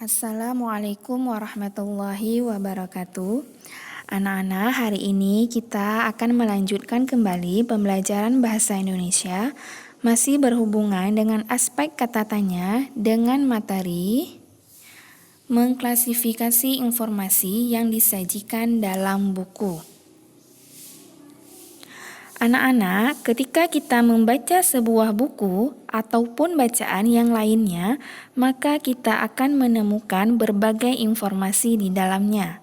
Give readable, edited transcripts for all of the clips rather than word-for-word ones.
Assalamualaikum warahmatullahi wabarakatuh. Anak-anak, hari ini kita akan melanjutkan kembali pembelajaran bahasa Indonesia, masih berhubungan dengan aspek kata tanya dengan materi mengklasifikasi informasi yang disajikan dalam buku. Anak-anak, ketika kita membaca sebuah buku ataupun bacaan yang lainnya, maka kita akan menemukan berbagai informasi di dalamnya.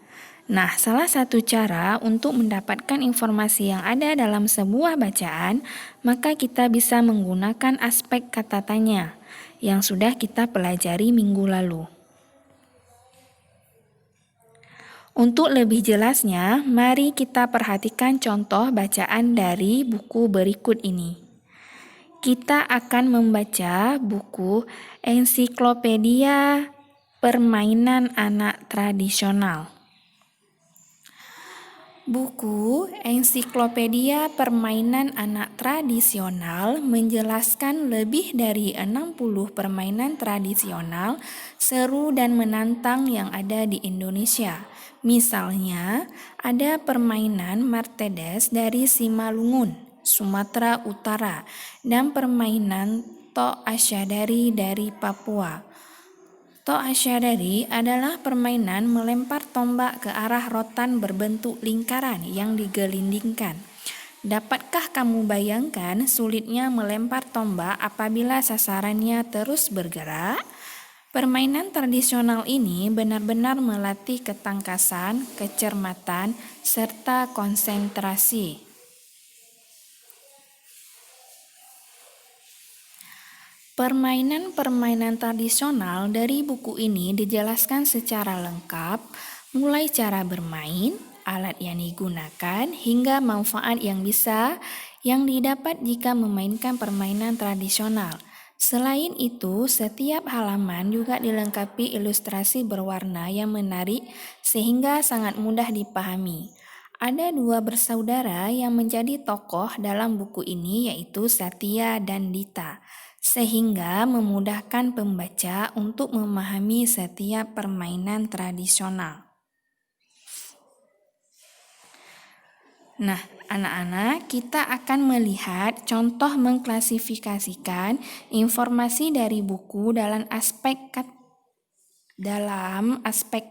Nah, salah satu cara untuk mendapatkan informasi yang ada dalam sebuah bacaan, maka kita bisa menggunakan aspek kata tanya yang sudah kita pelajari minggu lalu. Untuk lebih jelasnya, mari kita perhatikan contoh bacaan dari buku berikut ini. Kita akan membaca buku Ensiklopedia Permainan Anak Tradisional. Buku Ensiklopedia Permainan Anak Tradisional menjelaskan lebih dari 60 permainan tradisional seru dan menantang yang ada di Indonesia. Misalnya, ada permainan Martedes dari Simalungun, Sumatera Utara, dan permainan Tok Asyadari dari Papua. Tok Asyadari adalah permainan melempar tombak ke arah rotan berbentuk lingkaran yang digelindingkan. Dapatkah kamu bayangkan sulitnya melempar tombak apabila sasarannya terus bergerak? Permainan tradisional ini benar-benar melatih ketangkasan, kecermatan, serta konsentrasi. Permainan-permainan tradisional dari buku ini dijelaskan secara lengkap, mulai cara bermain, alat yang digunakan, hingga manfaat yang didapat jika memainkan permainan tradisional. Selain itu, setiap halaman juga dilengkapi ilustrasi berwarna yang menarik sehingga sangat mudah dipahami. Ada dua bersaudara yang menjadi tokoh dalam buku ini, yaitu Satya dan Dita, sehingga memudahkan pembaca untuk memahami setiap permainan tradisional. Nah, anak-anak, kita akan melihat contoh mengklasifikasikan informasi dari buku dalam aspek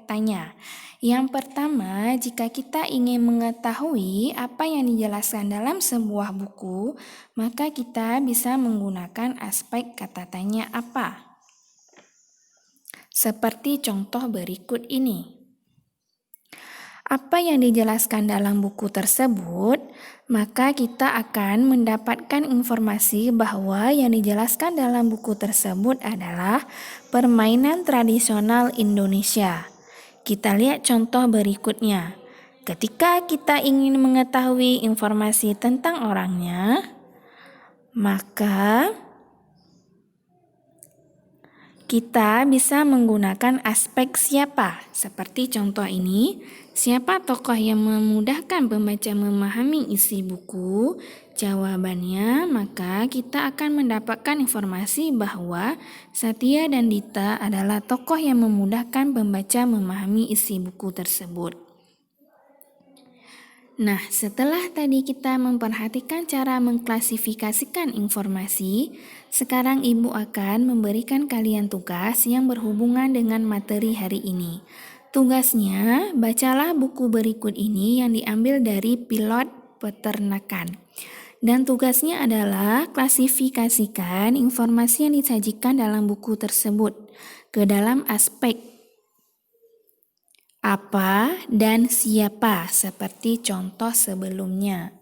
tanya. Yang pertama, jika kita ingin mengetahui apa yang dijelaskan dalam sebuah buku, maka kita bisa menggunakan aspek kata tanya apa. Seperti contoh berikut ini. Apa yang dijelaskan dalam buku tersebut, maka kita akan mendapatkan informasi bahwa yang dijelaskan dalam buku tersebut adalah permainan tradisional Indonesia. Kita lihat contoh berikutnya. Ketika kita ingin mengetahui informasi tentang orangnya, maka kita bisa menggunakan aspek siapa. Seperti contoh ini, siapa tokoh yang memudahkan pembaca memahami isi buku? Jawabannya, maka kita akan mendapatkan informasi bahwa Satya dan Dita adalah tokoh yang memudahkan pembaca memahami isi buku tersebut. Nah, setelah tadi kita memperhatikan cara mengklasifikasikan informasi, sekarang Ibu akan memberikan kalian tugas yang berhubungan dengan materi hari ini. Tugasnya, bacalah buku berikut ini yang diambil dari Pilot Peternakan. Dan tugasnya adalah klasifikasikan informasi yang disajikan dalam buku tersebut ke dalam aspek apa dan siapa seperti contoh sebelumnya.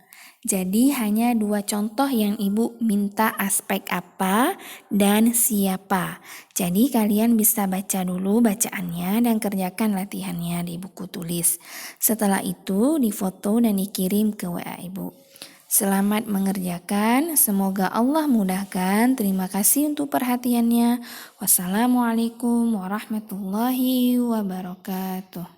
Jadi hanya dua contoh yang Ibu minta aspek apa dan siapa. Jadi kalian bisa baca dulu bacaannya dan kerjakan latihannya di buku tulis. Setelah itu difoto dan dikirim ke WA Ibu. Selamat mengerjakan, semoga Allah mudahkan. Terima kasih untuk perhatiannya. Wassalamualaikum warahmatullahi wabarakatuh.